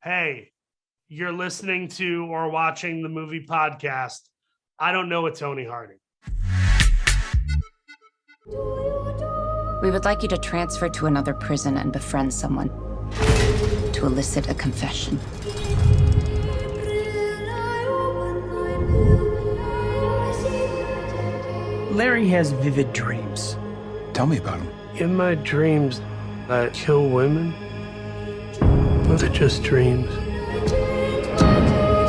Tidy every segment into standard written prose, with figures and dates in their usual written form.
Hey, you're listening to or watching the movie podcast. I don't know a Tony Harding. We would like you to transfer to another prison and befriend someone to elicit a confession. Larry has vivid dreams. Tell me about him. In my dreams, I kill women. Or they're just dreams.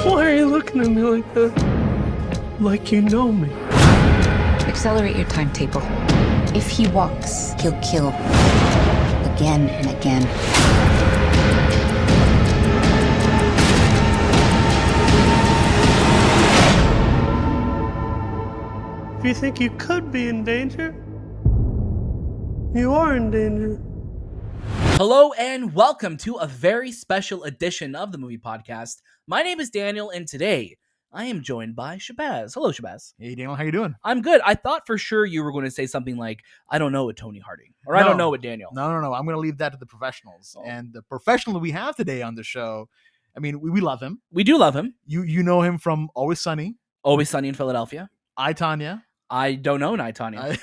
Why are you looking at me like that? Like you know me. Accelerate your timetable. If he walks, he'll kill. Again and again. If you think you could be in danger, you are in danger. Hello and welcome to a very special edition of the Movie Podcast. My name is Daniel, and today I am joined by Shahbaz. Hello, Shahbaz. Hey, Daniel, how you doing? I'm good. I thought for sure you were going to say something like, I don't know what Tony Harding, or I don't know what Daniel. No. I'm going to leave that to the professionals. Oh. And the professional that we have today on the show, I mean, we love him. We do love him. You know him from Always Sunny. Always Sunny in Philadelphia. Tonya. I don't know Tonya.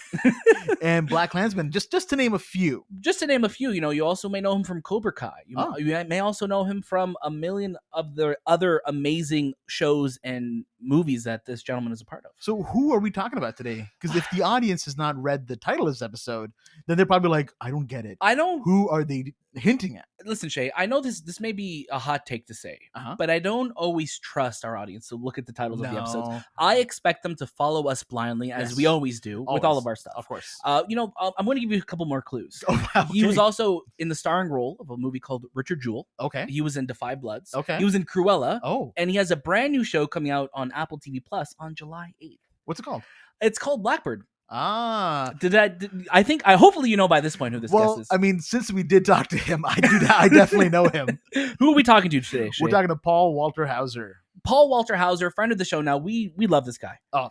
And BlacKkKlansman, just to name a few. Just to name a few, you also may know him from Cobra Kai. You may also know him from a million of the other amazing shows and movies that this gentleman is a part of. So who are we talking about today? Because if the audience has not read the title of this episode, then they're probably like, I don't get it. Who are they hinting at? Listen, Shay, I know this may be a hot take to say, but I don't always trust our audience to look at the titles of the episodes. I expect them to follow us blindly, as we always do with all of our stuff. Of course. I'm going to give you a couple more clues. Oh, wow, okay. He was also in the starring role of a movie called Richard Jewell. Okay. He was in Defy Bloods. Okay. He was in Cruella. Oh. And he has a brand new show coming out on Apple TV Plus on July 8th. What's it called? It's called Blackbird. Ah. Hopefully you know by this point who this guest is. I mean, since we did talk to him, I definitely know him. Who are we talking to today, Shay? We're talking to Walter Hauser. Walter Hauser, friend of the show. Now, we love this guy. Oh.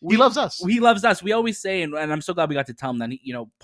He loves us. He loves us. We always say, and I'm so glad we got to tell him that,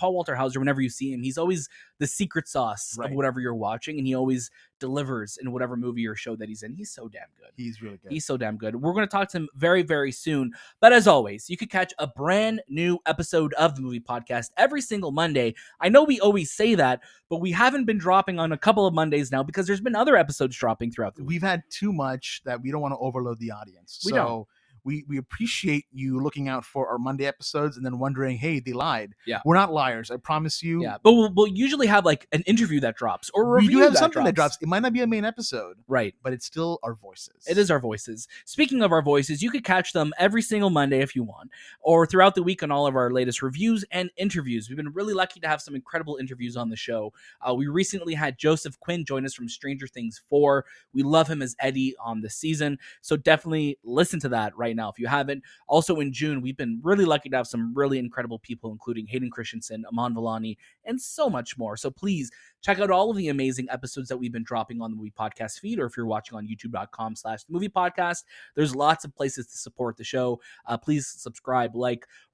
Walter Hauser, whenever you see him, he's always the secret sauce of whatever you're watching, and he always delivers in whatever movie or show that he's in. He's so damn good. He's really good. He's so damn good. We're going to talk to him very, very soon. But as always, you could catch a brand new episode of the Movie Podcast every single Monday. I know we always say that, but we haven't been dropping on a couple of Mondays now because there's been other episodes dropping throughout the week. We've had too much that we don't want to overload the audience. We don't. We appreciate you looking out for our Monday episodes and then wondering, hey, they lied. Yeah. We're not liars, I promise you. Yeah, but we'll usually have like an interview that drops or a review we do have that something drops. that drops. It might not be a main episode. Right. But it's still our voices. It is our voices. Speaking of our voices, you could catch them every single Monday if you want, or throughout the week on all of our latest reviews and interviews. We've been really lucky to have some incredible interviews on the show. We recently had Joseph Quinn join us from Stranger Things 4. We love him as Eddie on this season, so definitely listen to that right now if you haven't. Also in June, we've been really lucky to have some really incredible people, including Hayden Christensen, Aman Vellani, and so much more. So please check out all of the amazing episodes that we've been dropping on the Movie Podcast feed, or if you're watching on youtube.com/movie-podcast, there's lots of places to support the show. Please subscribe,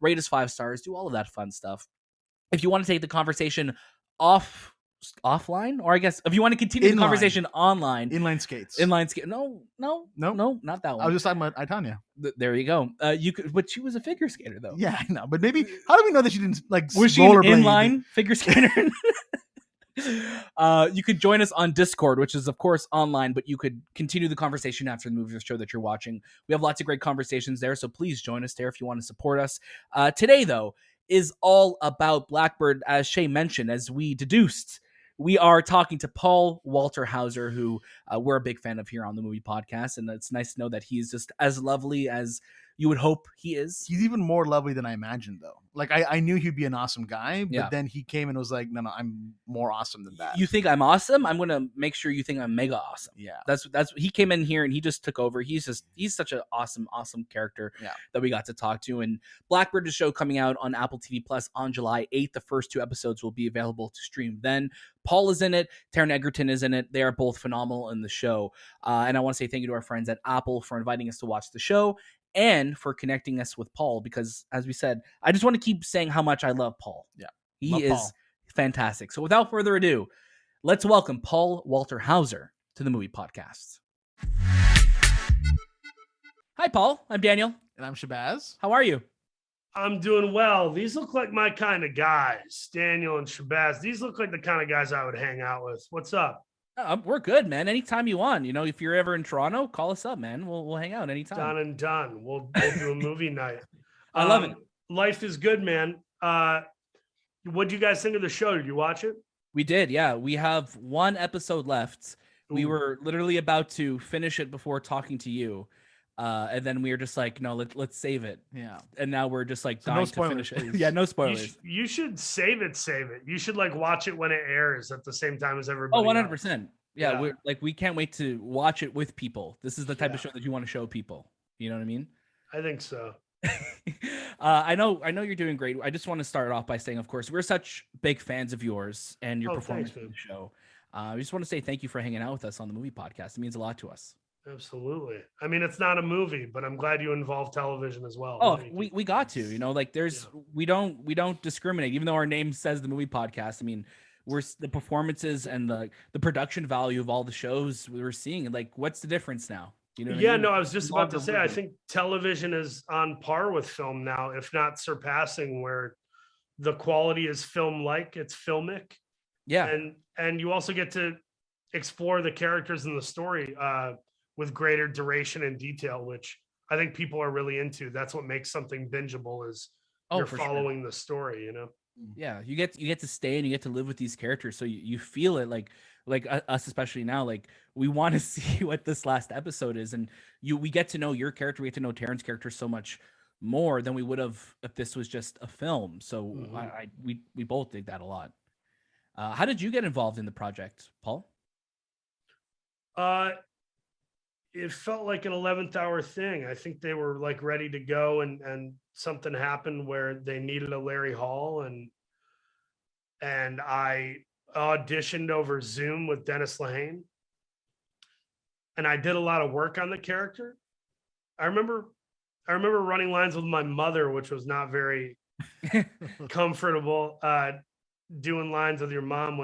rate us 5 stars, do all of that fun stuff. If you want to take the conversation offline, or I guess if you want to continue the conversation online, inline skates. No, not that one. I was just talking about Tonya. There you go. You could, but she was a figure skater though. Yeah, I know. But maybe how do we know that she didn't Was she an inline figure skater? You could join us on Discord, which is of course online, but you could continue the conversation after the movie or show that you're watching. We have lots of great conversations there, so please join us there if you want to support us. Today though is all about Blackbird, as Shay mentioned, as we deduced. We are talking to Walter Hauser, who we're a big fan of here on the Movie Podcast, and it's nice to know that he's just as lovely as you would hope he is. He's even more lovely than I imagined, though. I knew he'd be an awesome guy, but then he came and was like, no, I'm more awesome than that. You think I'm awesome? I'm going to make sure you think I'm mega awesome. Yeah. That's he came in here and he just took over. He's such an awesome character that we got to talk to. And Blackbird is a show coming out on Apple TV Plus on July 8th. The first 2 episodes will be available to stream then. Paul is in it. Taryn Edgarton is in it. They are both phenomenal in the show. And I want to say thank you to our friends at Apple for inviting us to watch the show and for connecting us with Paul, because as we said, I just want to keep saying how much I love Paul. Yeah. He is fantastic. So without further ado, let's welcome Walter Hauser to the movie podcast. Hi, Paul. I'm Daniel. And I'm Shahbaz. How are you? I'm doing well. These look like my kind of guys, Daniel and Shahbaz. These look like the kind of guys I would hang out with. What's up? We're good, man. Anytime you want. If you're ever in Toronto, call us up, man. We'll hang out anytime. Done and done. We'll do a movie night. I love it. Life is good, man. What'd you guys think of the show? Did you watch it? We did, yeah. We have one episode left. We Ooh. were literally about to finish it before talking to you. And then we were just like, no, let's save it. Yeah. And now we're just like So dying no to spoilers, finish it. please. Yeah, no spoilers. You should save it. You should like watch it when it airs at the same time as Oh, everybody. 100%. Yeah, Yeah. we can't wait to watch it with people. This is the type of show that you want to show people. You know what I mean? I think so. I know you're doing great. I just want to start off by saying, of course, we're such big fans of yours and your performance thanks, in the show. I just want to say thank you for hanging out with us on the movie podcast. It means a lot to us. Absolutely. I mean, it's not a movie, but I'm glad you involve television as well. Oh, we got to, we don't discriminate, even though our name says the movie podcast. I mean, we're the performances and the production value of all the shows we were seeing. Like, what's the difference now? You know? Yeah, no, I was just about to say, I think television is on par with film now, if not surpassing, where the quality is film-like, it's filmic. Yeah. And you also get to explore the characters in the story with greater duration and detail, which I think people are really into. That's what makes something bingeable is you're following the story, Yeah, you get to stay and you get to live with these characters, so you feel it like us, especially now. Like, we want to see what this last episode is, and we get to know your character, we get to know Taryn's character so much more than we would have if this was just a film. So we both dig that a lot. How did you get involved in the project, Paul? It felt like an 11th hour thing. I think they were like ready to go, and something happened where they needed a Larry Hall, and I auditioned over Zoom with Dennis Lehane, and I did a lot of work on the character. I remember running lines with my mother, which was not very comfortable. Doing lines with your mom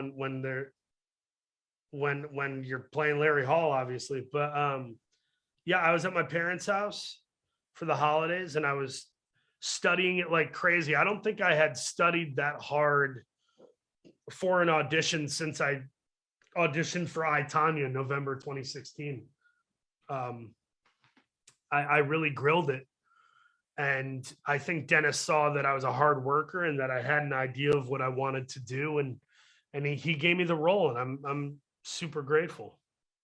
when you're playing Larry Hall, obviously. But I was at my parents' house for the holidays, and I was studying it like crazy. I don't think I had studied that hard for an audition since I auditioned for I, Tonya in November 2016. I really grilled it. And I think Dennis saw that I was a hard worker and that I had an idea of what I wanted to do. And he gave me the role, and I'm super grateful.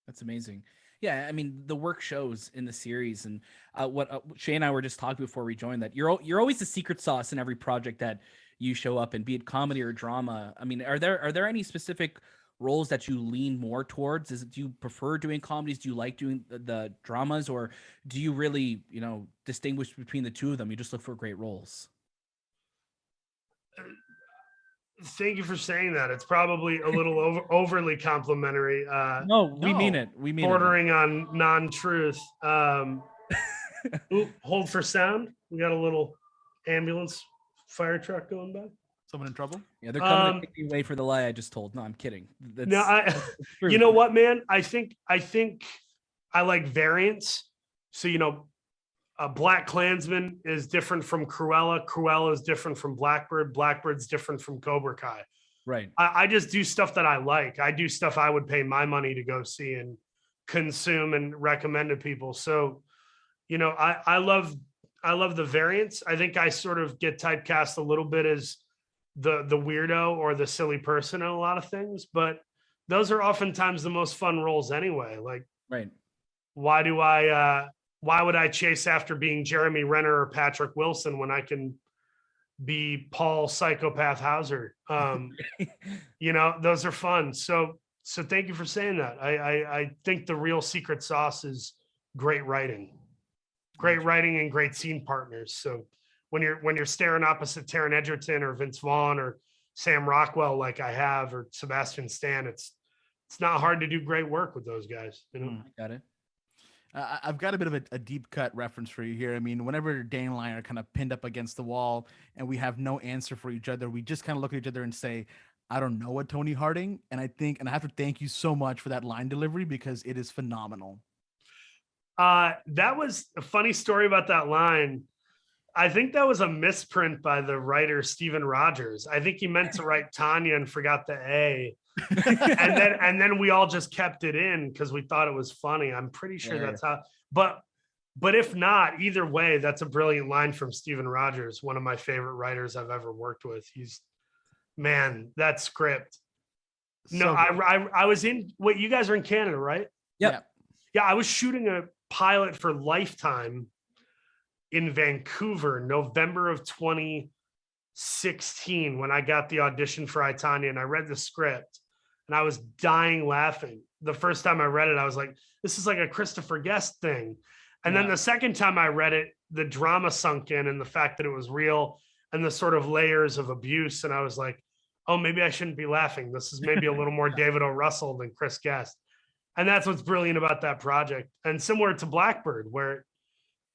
That's amazing. Yeah, I mean, the work shows in the series, and what Shay and I were just talking before we joined, that you're always the secret sauce in every project that you show up in, be it comedy or drama. I mean, are there any specific roles that you lean more towards? Do you prefer doing comedies? Do you like doing the dramas, or do you really distinguish between the two of them? You just look for great roles. Thank you for saying that. It's probably a little overly complimentary. No, we mean it. We mean bordering it. on non-truth. Hold for sound. We got a little ambulance fire truck going by. Someone in trouble? Yeah, they're coming to take me away for the lie I just told. No, I'm kidding. You know what, man? I think I like variance. So, BlacKkKlansman is different from Cruella. Cruella is different from Blackbird. Blackbird's different from Cobra Kai. Right. I just do stuff that I like. I do stuff I would pay my money to go see and consume and recommend to people. So, I love the variance. I think I sort of get typecast a little bit as the weirdo or the silly person in a lot of things, but those are oftentimes the most fun roles anyway. Like, right. Why would I chase after being Jeremy Renner or Patrick Wilson when I can be Paul Psychopath Hauser? Those are fun. So thank you for saying that. I think the real secret sauce is great writing and great scene partners. So when you're staring opposite Taryn Edgarton or Vince Vaughn or Sam Rockwell, like I have, or Sebastian Stan, it's not hard to do great work with those guys. Got it. I've got a bit of a deep cut reference for you here. I mean, whenever Dane and I are kind of pinned up against the wall and we have no answer for each other, we just kind of look at each other and say, I don't know a Tony Harding, and I have to thank you so much for that line delivery because it is phenomenal. That was a funny story about that line. I think that was a misprint by the writer Steven Rogers. I think he meant to write Tonya and forgot the A. and then we all just kept it in because we thought it was funny. I'm pretty sure that's how, but if not, either way, that's a brilliant line from Steven Rogers, one of my favorite writers I've ever worked with. Man, that script. No, I was in, wait, you guys are in Canada, right? Yep. Yeah, I was shooting a pilot for Lifetime in Vancouver, November of 2016, when I got the audition for I, Tonya, and I read the script and I was dying laughing. The first time I read it, I was like, this is like a Christopher Guest thing. And then the second time I read it, the drama sunk in and the fact that it was real and the sort of layers of abuse. And I was like, oh, maybe I shouldn't be laughing. This is maybe a little more David O. Russell than Chris Guest. And that's what's brilliant about that project. And similar to Blackbird, where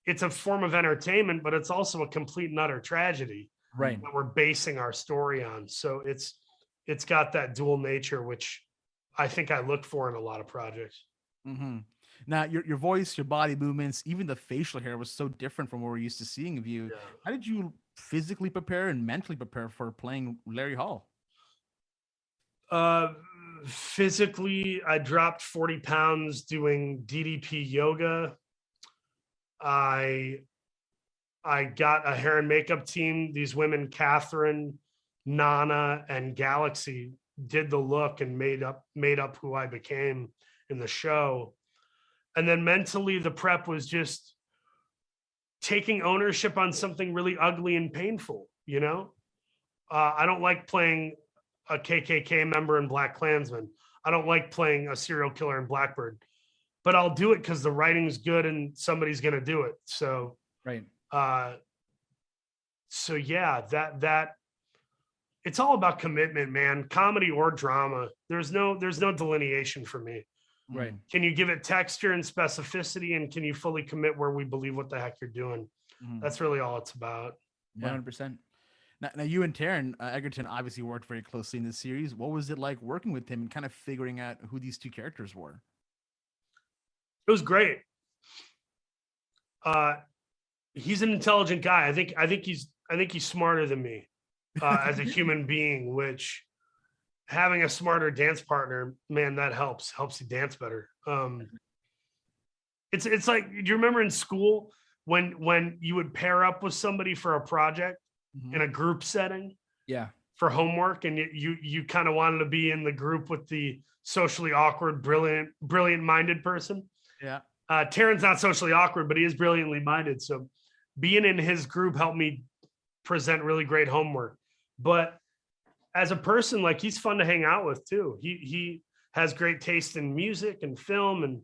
it's a form of entertainment, but it's also a complete and utter tragedy right, that we're basing our story on. So it's got that dual nature, which I think I look for in a lot of projects. Mm-hmm. Now, your voice, your body movements, even the facial hair was so different from what we're used to seeing of you. Yeah. How did you physically prepare and mentally prepare for playing Larry Hall? Physically, I dropped 40 pounds doing DDP yoga. I got a hair and makeup team. These women, Catherine, Nana, and Galaxy, did the look and made up who I became in the show. And then mentally, the prep was just taking ownership on something really ugly and painful, you know? I don't like playing a KKK member in BlacKklansman. I don't like playing a serial killer in Blackbird, but I'll do it because the writing's good and somebody's going to do it. So, right. So yeah, that it's all about commitment, man. Comedy or drama. There's no delineation for me. Right. Can you give it texture and specificity, and can you fully commit where we believe what the heck you're doing? That's really all it's about. 100%. Now you and Taron Egerton obviously worked very closely in this series. What was it like working with him and kind of figuring out who these two characters were? It was great. He's an intelligent guy. I think he's smarter than me as a human being, which having a smarter dance partner, man, that helps you dance better. It's like, do you remember in school when you would pair up with somebody for a project in a group setting? Yeah. For homework, and you kind of wanted to be in the group with the socially awkward, brilliant minded person. Yeah. Taron's not socially awkward, but he is brilliantly minded. So being in his group helped me present really great homework. But as a person, like, he's fun to hang out with too. He has great taste in music and film, and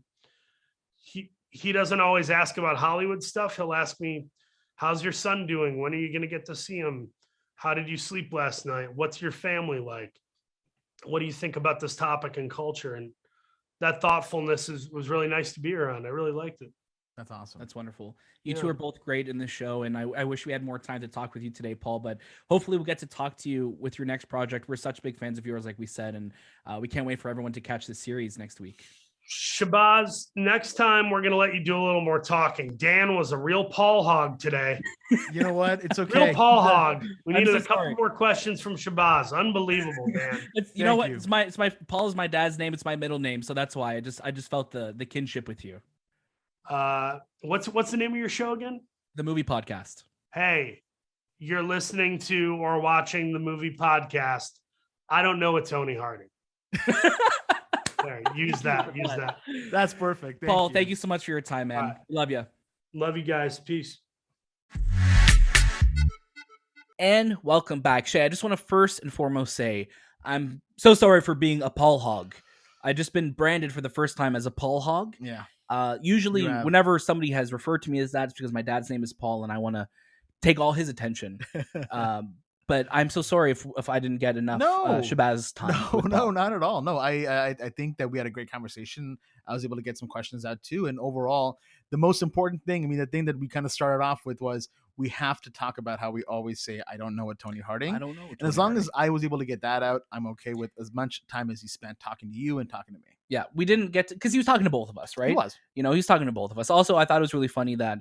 he doesn't always ask about Hollywood stuff. He'll ask me, how's your son doing? When are you going to get to see him? How did you sleep last night? What's your family like? What do you think about this topic and culture? And that thoughtfulness was really nice to be around. I really liked it. That's awesome. That's wonderful. You two are both great in this show, and I wish we had more time to talk with you today, Paul, but hopefully we'll get to talk to you with your next project. We're such big fans of yours, like we said, and we can't wait for everyone to catch this series next week. Shahbaz, next time we're going to let you do a little more talking. Dan was a real Paul hog today. You know what? It's okay. Real Paul hog. We needed a couple more questions from Shahbaz. Unbelievable, man. You know what? It's my Paul is my dad's name. It's my middle name, so that's why I just felt the kinship with you. What's the name of your show again? The Movie Podcast. Hey, you're listening to or watching the Movie Podcast. I don't know a Tony Harding. There, use that. That's perfect. Paul, thank you so much for your time, man. Right. Love you. Love you guys. Peace. And welcome back. Shay, I just want to first and foremost say I'm so sorry for being a Paul hog. I've just been branded for the first time as a Paul hog. Yeah. Usually whenever somebody has referred to me as that, it's because my dad's name is Paul and I want to take all his attention. But I'm so sorry if I didn't get enough Shahbaz time. No, not at all. No, I think that we had a great conversation. I was able to get some questions out too. And overall, the most important thing, I mean, the thing that we kind of started off with was we have to talk about how we always say, I don't know what Tony Harding. I don't know. And as long as I was able to get that out, I'm okay with as much time as he spent talking to you and talking to me. Yeah, we didn't get to, because he was talking to both of us, right? He was. You know, he's talking to both of us. Also, I thought it was really funny that,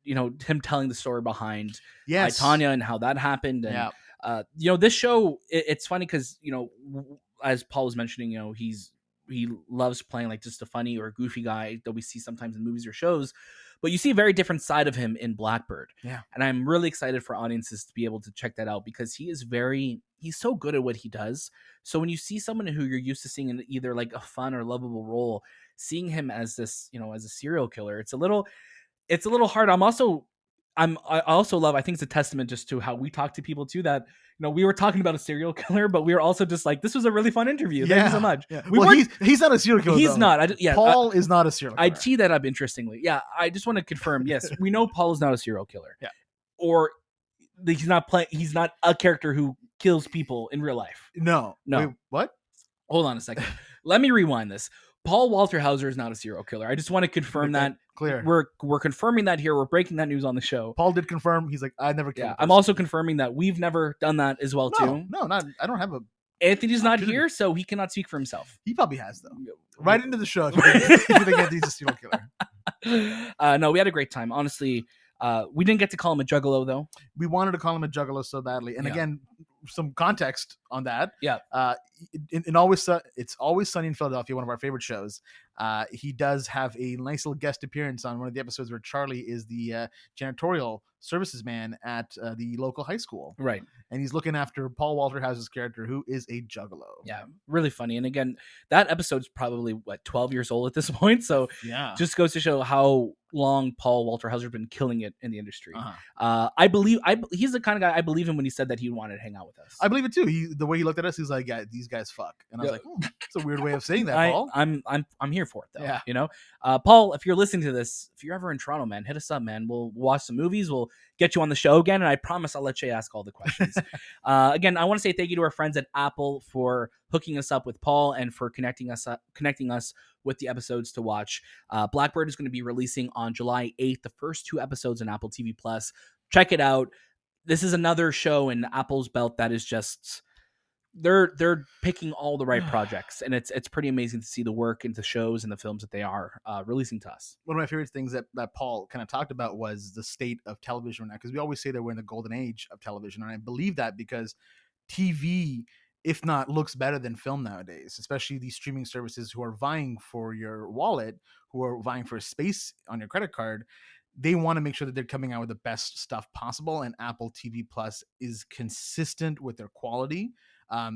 him telling the story behind Tonya and how that happened. And, this show, it's funny because, as Paul was mentioning, he loves playing like just a funny or goofy guy that we see sometimes in movies or shows, but you see a very different side of him in Blackbird. Yeah. And I'm really excited for audiences to be able to check that out because he's so good at what he does. So when you see someone who you're used to seeing in either like a fun or lovable role, seeing him as this, as a serial killer, it's a little hard. I also love, I think it's a testament just to how we talk to people too, that, we were talking about a serial killer, but we were also just like, this was a really fun interview. Thank you so much. Yeah. He's not a serial killer. He's not. Paul is not a serial killer. I tee that up interestingly. Yeah. I just want to confirm. Yes, we know Paul is not a serial killer. Yeah. Or he's not a character who kills people in real life. No. Wait, what? Hold on a second. Let me rewind this. Paul Walter Hauser is not a serial killer. I just want to confirm that. Clear. We're confirming that here. We're breaking that news on the show. Paul did confirm. He's like, I never killed. Yeah, I'm also confirming that we've never done that as well too. No, I don't have a. Anthony's not here, so he cannot speak for himself. He probably has though. Right into the show if you think Anthony's a serial killer. No, we had a great time. Honestly, we didn't get to call him a juggalo though. We wanted to call him a juggalo so badly, and again, some context on that. Yeah. It's Always Sunny in Philadelphia, one of our favorite shows. He does have a nice little guest appearance on one of the episodes where Charlie is the janitorial services man at the local high school. Right. And he's looking after Paul Walter Hauser's character, who is a juggalo. Yeah, really funny. And again, that episode's probably 12 years old at this point. So just goes to show how long Paul Walter Hauser's been killing it in the industry. I believe he's the kind of guy I believe him when he said that he wanted to hang out with us. I believe it too. The way he looked at us, he's like, "Yeah, these guys fuck," and I was like, "It's a weird way of saying that." Paul, I'm here for it though. Yeah. Paul, if you're listening to this, if you're ever in Toronto, man, hit us up, man. We'll watch some movies. We'll get you on the show again, and I promise I'll let you ask all the questions. Again, I want to say thank you to our friends at Apple for hooking us up with Paul and for connecting us with the episodes to watch. Blackbird is going to be releasing on July 8th, the first 2 episodes on Apple TV Plus. Check it out. This is another show in Apple's belt that is just they're picking all the right projects, and it's pretty amazing to see the work into shows and the films that they are releasing to us. One of my favorite things that Paul kind of talked about was the state of television right now, because we always say that we're in the golden age of television, and I believe that because TV, if not, looks better than film nowadays, especially these streaming services who are vying for your wallet, who are vying for space on your credit card. They want to make sure that they're coming out with the best stuff possible, and Apple TV Plus is consistent with their quality.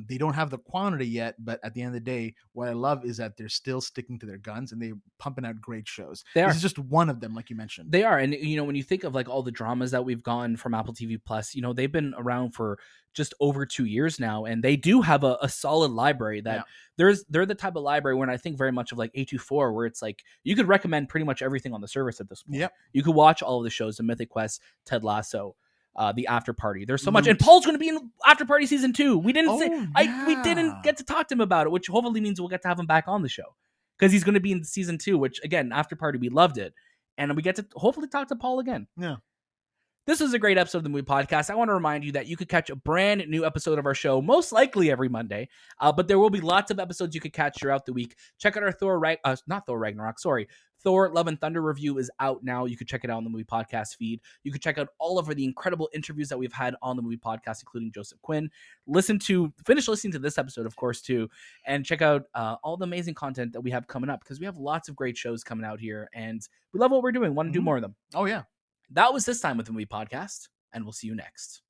They don't have the quantity yet, but at the end of the day, what I love is that they're still sticking to their guns and they're pumping out great shows. This is just one of them, like you mentioned. They are. And, when you think of like all the dramas that we've gotten from Apple TV Plus, they've been around for just over 2 years now. And they do have a solid library that they're the type of library when I think very much of like A24, where it's like you could recommend pretty much everything on the service at this point. Yep. You could watch all of the shows, The Mythic Quest, Ted Lasso, The After Party. There's so much, and Paul's going to be in After Party season 2. We didn't we didn't get to talk to him about it, which hopefully means we'll get to have him back on the show because he's going to be in season 2. Which again, After Party, we loved it, and we get to hopefully talk to Paul again. Yeah. This was a great episode of the Movie Podcast. I want to remind you that you could catch a brand new episode of our show, most likely every Monday, but there will be lots of episodes you could catch throughout the week. Check out our Thor Love and Thunder review is out now. You can check it out on the Movie Podcast feed. You can check out all of the incredible interviews that we've had on the Movie Podcast, including Joseph Quinn. Finish listening to this episode, of course, too, and check out all the amazing content that we have coming up, because we have lots of great shows coming out here, and we love what we're doing. Want to do more of them. Oh, yeah. That was this time with the Movie Podcast, and we'll see you next.